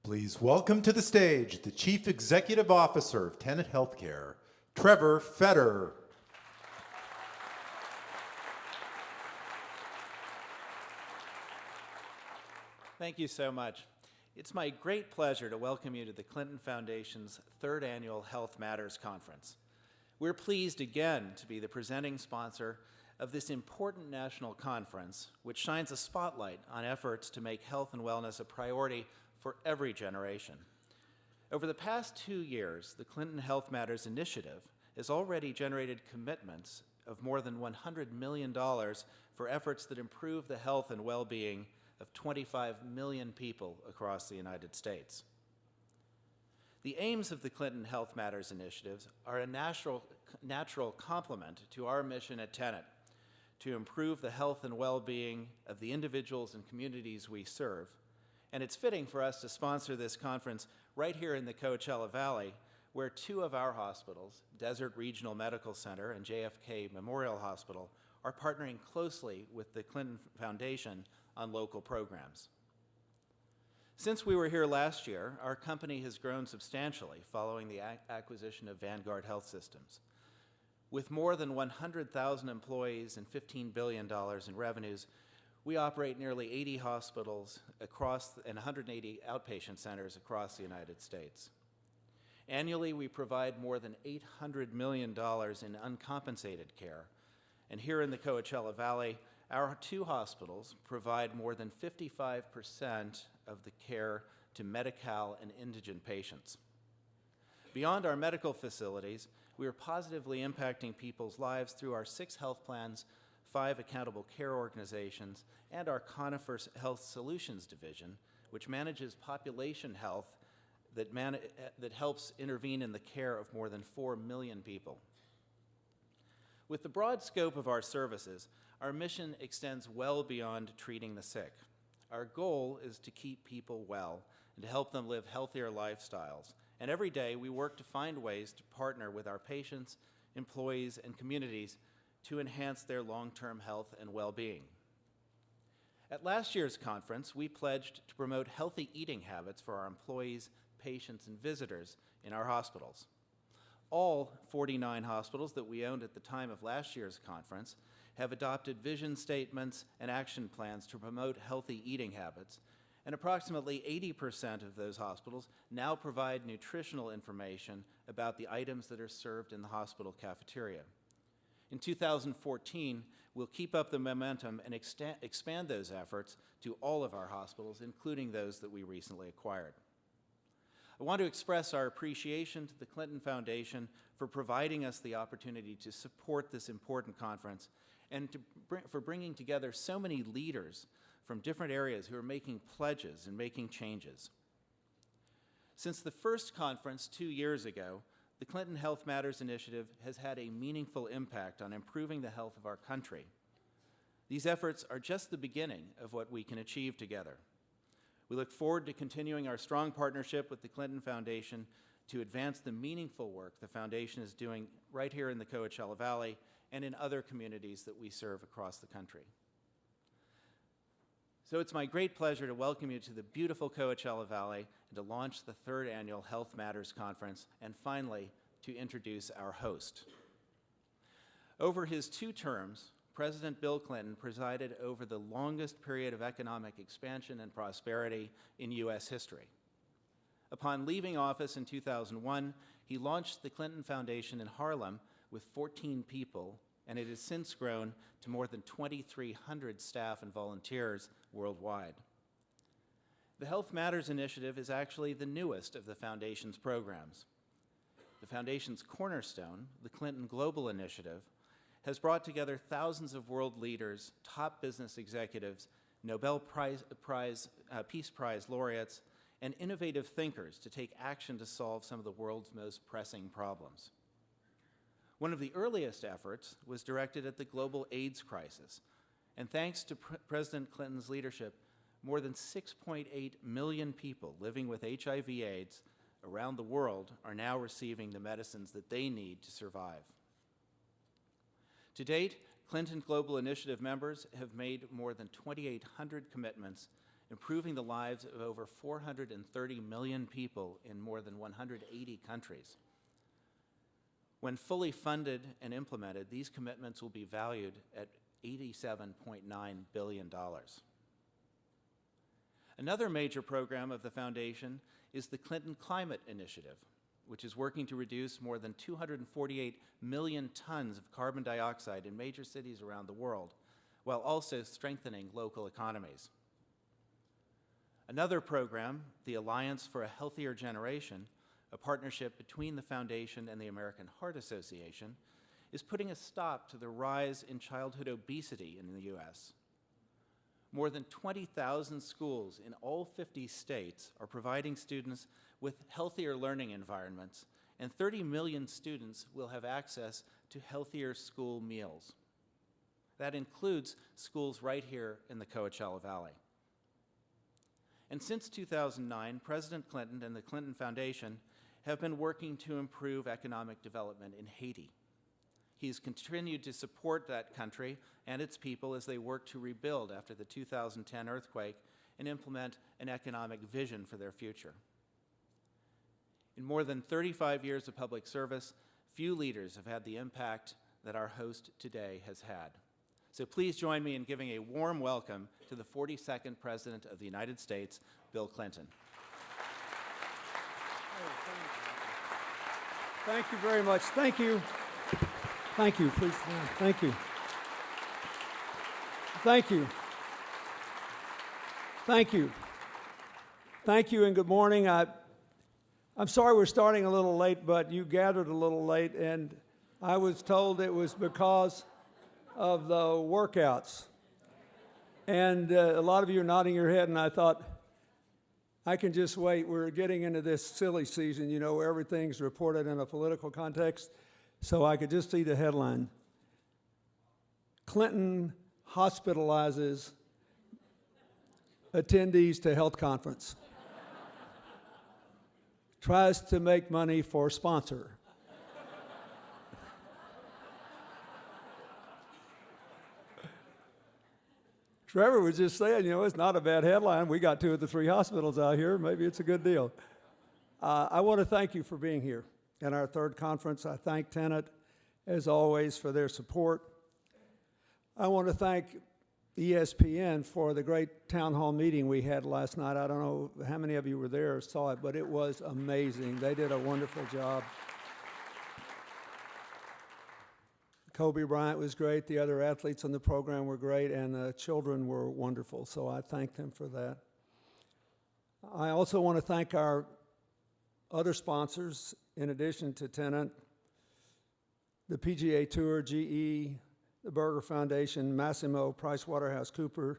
Please welcome to the stage the Chief Executive Officer of Tenet Healthcare, Trevor Fetter. Thank you so much. It's my great pleasure to welcome you to the Clinton Foundation's third annual Health Matters Conference. We're pleased again to be the presenting sponsor of this important national conference, which shines a spotlight on efforts to make health and wellness a priority for every generation. Over the past 2 years, the Clinton Health Matters Initiative has already generated commitments of more than $100 million for efforts that improve the health and well-being of 25 million people across the United States. The aims of the Clinton Health Matters initiatives are a natural complement to our mission at Tenet to improve the health and well-being of the individuals and communities we serve. And it's fitting for us to sponsor this conference right here in the Coachella Valley, where 2 of our hospitals, Desert Regional Medical Center and JFK Memorial Hospital, are partnering closely with the Clinton Foundation on local programs. Since we were here last year, our company has grown substantially following the acquisition of Vanguard Health Systems. With more than 100,000 employees and $15 billion in revenues, we operate nearly 80 hospitals and 180 outpatient centers across the United States. Annually, we provide more than $800 million in uncompensated care. And here in the Coachella Valley, our 2 hospitals provide more than 55% of the care to Medi-Cal and indigent patients. Beyond our medical facilities, we are positively impacting people's lives through our 6 health plans, 5 accountable care organizations, and our Conifer Health Solutions Division, which manages population health that helps intervene in the care of more than 4 million people. With the broad scope of our services, our mission extends well beyond treating the sick. Our goal is to keep people well and to help them live healthier lifestyles. And every day we work to find ways to partner with our patients, employees, and communities to enhance their long-term health and well-being. At last year's conference, we pledged to promote healthy eating habits for our employees, patients, and visitors in our hospitals. All 49 hospitals that we owned at the time of last year's conference have adopted vision statements and action plans to promote healthy eating habits, and approximately 80% of those hospitals now provide nutritional information about the items that are served in the hospital cafeteria. In 2014, we'll keep up the momentum and expand those efforts to all of our hospitals, including those that we recently acquired. I want to express our appreciation to the Clinton Foundation for providing us the opportunity to support this important conference and for bringing together so many leaders from different areas who are making pledges and making changes. Since the first conference 2 years ago, the Clinton Health Matters Initiative has had a meaningful impact on improving the health of our country. These efforts are just the beginning of what we can achieve together. We look forward to continuing our strong partnership with the Clinton Foundation to advance the meaningful work the Foundation is doing right here in the Coachella Valley and in other communities that we serve across the country. So it's my great pleasure to welcome you to the beautiful Coachella Valley and to launch the third annual Health Matters Conference, and finally, to introduce our host. Over his 2 terms, President Bill Clinton presided over the longest period of economic expansion and prosperity in U.S. history. Upon leaving office in 2001, he launched the Clinton Foundation in Harlem with 14 people, and it has since grown to more than 2,300 staff and volunteers worldwide. The Health Matters Initiative is actually the newest of the Foundation's programs. The Foundation's cornerstone, the Clinton Global Initiative, has brought together thousands of world leaders, top business executives, Nobel Peace Prize laureates, and innovative thinkers to take action to solve some of the world's most pressing problems. One of the earliest efforts was directed at the global AIDS crisis, and thanks to President Clinton's leadership, more than 6.8 million people living with HIV/AIDS around the world are now receiving the medicines that they need to survive. To date, Clinton Global Initiative members have made more than 2,800 commitments improving the lives of over 430 million people in more than 180 countries. When fully funded and implemented, these commitments will be valued at $87.9 billion. Another major program of the Foundation is the Clinton Climate Initiative, which is working to reduce more than 248 million tons of carbon dioxide in major cities around the world, while also strengthening local economies. Another program, the Alliance for a Healthier Generation, a partnership between the Foundation and the American Heart Association, is putting a stop to the rise in childhood obesity in the U.S. More than 20,000 schools in all 50 states are providing students with healthier learning environments, and 30 million students will have access to healthier school meals. That includes schools right here in the Coachella Valley. And since 2009, President Clinton and the Clinton Foundation have been working to improve economic development in Haiti. He's continued to support that country and its people as they work to rebuild after the 2010 earthquake and implement an economic vision for their future. In more than 35 years of public service, few leaders have had the impact that our host today has had. So please join me in giving a warm welcome to the 42nd President of the United States, Bill Clinton. Thank you very much. Thank you. Thank you. Please stand. Thank you. Thank you. Thank you. Thank you and good morning. I'm sorry we're starting a little late, but you gathered a little late, and I was told it was because of the workouts. And a lot of you are nodding your head, and I thought, I can just wait. We're getting into this silly season, you know, where everything's reported in a political context. So I could just see the headline. Clinton hospitalizes attendees to health conference. Tries to make money for sponsor. Trevor was just saying, you know, it's not a bad headline. We got 2 of the 3 hospitals out here. Maybe it's a good deal. I want to thank you for being here in our 3rd conference. I thank Tenet, as always, for their support. I want to thank ESPN for the great town hall meeting we had last night. I don't know how many of you were there or saw it, but it was amazing. They did a wonderful job. Kobe Bryant was great. The other athletes on the program were great, and the children were wonderful, so I thank them for that. I also want to thank our other sponsors, in addition to Tenet, the PGA Tour, GE, the Berger Foundation, Massimo, PricewaterhouseCoopers,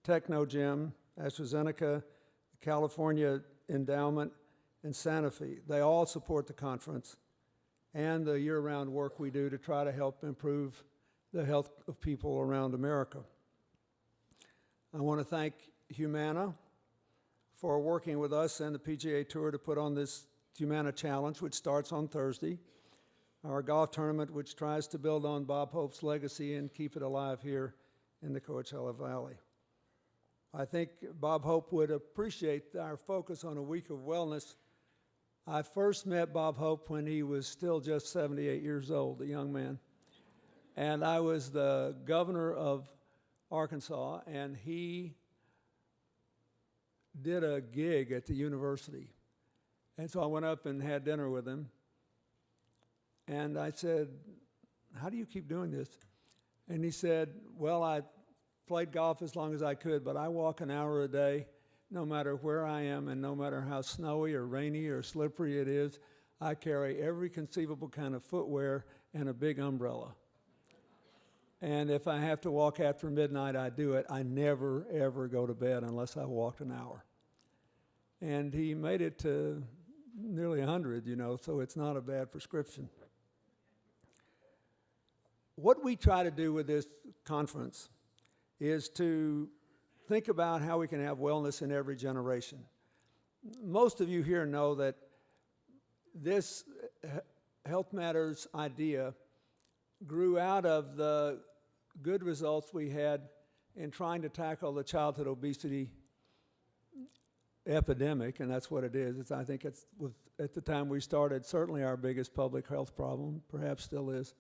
Technogym, AstraZeneca, California Endowment, and Sanofi. They all support the conference and the year-round work we do to try to help improve the health of people around America. I want to thank Humana for working with us and the PGA Tour to put on this Humana Challenge, which starts on Thursday, our golf tournament, which tries to build on Bob Hope's legacy and keep it alive here in the Coachella Valley. I think Bob Hope would appreciate our focus on a week of wellness. I first met Bob Hope when he was still just 78 years old, a young man. And I was the governor of Arkansas, and he did a gig at the university. And so I went up and had dinner with him. And I said, how do you keep doing this? And he said, well, I played golf as long as I could, but I walk an hour a day, no matter where I am and no matter how snowy or rainy or slippery it is. I carry every conceivable kind of footwear and a big umbrella. And if I have to walk after midnight, I do it. I never, ever go to bed unless I walked an hour. And he made it to nearly 100, you know, so it's not a bad prescription. What we try to do with this conference is to think about how we can have wellness in every generation. Most of you here know that this Health Matters idea grew out of the good results we had in trying to tackle the childhood obesity epidemic, and that's what it is. I think at the time we started, certainly our biggest public health problem, perhaps still is.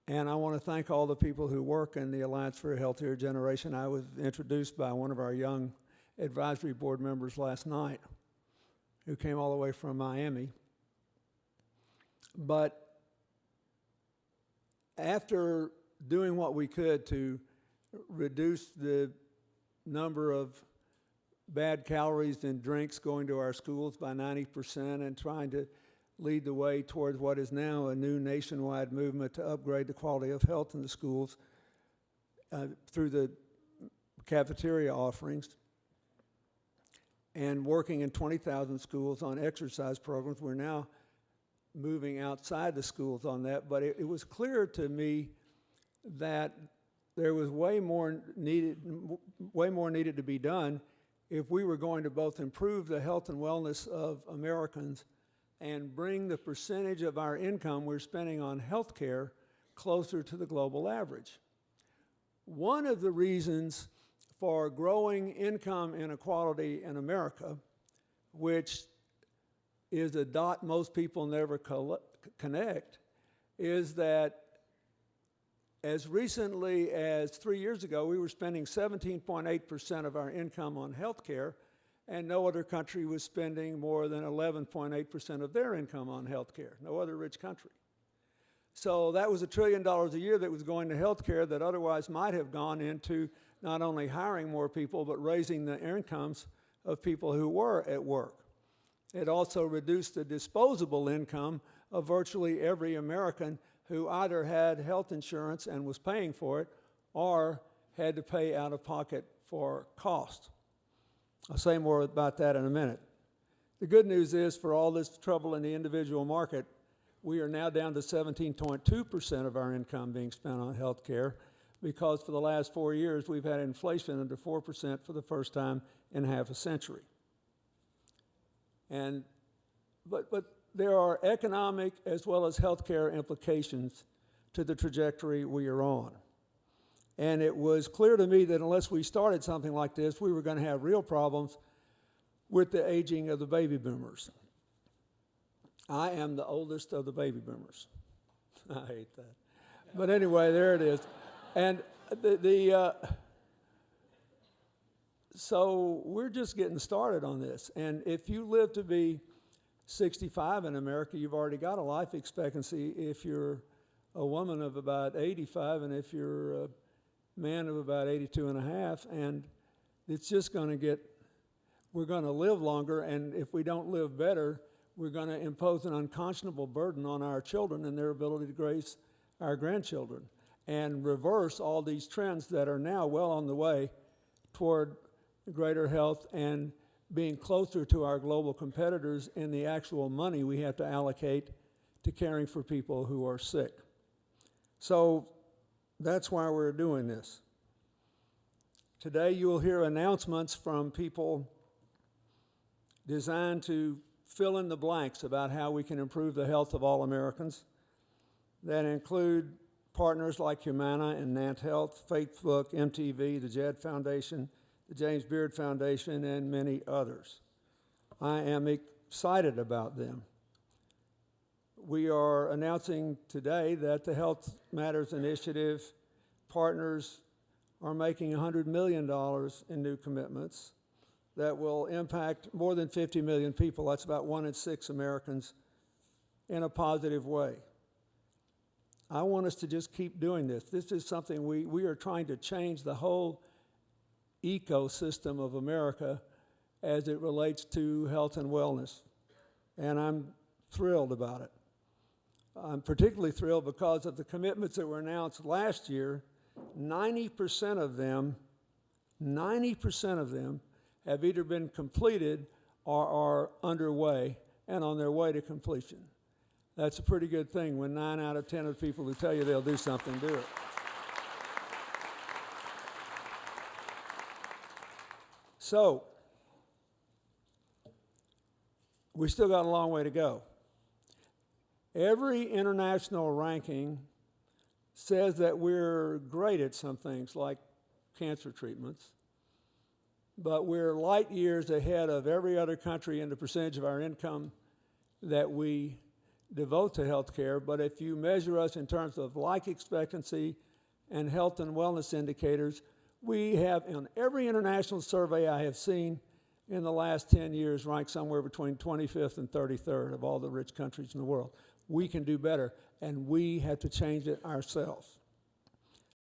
And I want to thank all the people who work in the Alliance for a Healthier Generation. I was introduced by one of our young advisory board members last night who came all the way from Miami. But after doing what we could to reduce the number of bad calories in drinks going to our schools by 90% and trying to lead the way towards what is now a new nationwide movement to upgrade the quality of health in the schools through the cafeteria offerings, and working in 20,000 schools on exercise programs. We're now moving outside the schools on that, but it was clear to me that there was way more needed to be done if we were going to both improve the health and wellness of Americans and bring the percentage of our income we're spending on health care closer to the global average. One of the reasons for growing income inequality in America, which is a dot most people never connect, is that as recently as 3 years ago, we were spending 17.8% of our income on health care, and no other country was spending more than 11.8% of their income on health care, no other rich country. So that was $1 trillion a year that was going to health care that otherwise might have gone into not only hiring more people, but raising the incomes of people who were at work. It also reduced the disposable income of virtually every American who either had health insurance and was paying for it or had to pay out of pocket for cost. I'll say more about that in a minute. The good news is, for all this trouble in the individual market, we are now down to 17.2% of our income being spent on health care, because for the last 4 years we've had inflation under 4% for the first time in half a century. But there are economic as well as healthcare implications to the trajectory we are on. And it was clear to me that unless we started something like this, we were going to have real problems with the aging of the baby boomers. I am the oldest of the baby boomers. I hate that. But anyway, there it is. And so we're just getting started on this. And if you live to be 65 in America, you've already got a life expectancy if you're a woman of about 85, and if you're a man of about 82 and a half, and it's just going to get, we're going to live longer, and if we don't live better, we're going to impose an unconscionable burden on our children and their ability to grace our grandchildren, and reverse all these trends that are now well on the way toward greater health and being closer to our global competitors in the actual money we have to allocate to caring for people who are sick. So that's why we're doing this. Today you will hear announcements from people designed to fill in the blanks about how we can improve the health of all Americans, that include partners like Humana and NantHealth, Facebook, MTV, the JED Foundation, the James Beard Foundation, and many others. I am excited about them. We are announcing today that the Health Matters Initiative partners are making $100 million in new commitments that will impact more than 50 million people. That's about 1 in 6 Americans in a positive way. I want us to just keep doing this. This is something we are trying to change the whole ecosystem of America as it relates to health and wellness. And I'm thrilled about it. I'm particularly thrilled because of the commitments that were announced last year. 90% of them have either been completed or are underway and on their way to completion. That's a pretty good thing when 9 out of 10 of the people who tell you they'll do something do it. So, we still got a long way to go. Every international ranking says that we're great at some things like cancer treatments, but we're light years ahead of every other country in the percentage of our income that we devote to health care. But if you measure us in terms of life expectancy and health and wellness indicators, we have, in every international survey I have seen in the last 10 years, ranked somewhere between 25th and 33rd of all the rich countries in the world. We can do better, and we have to change it ourselves.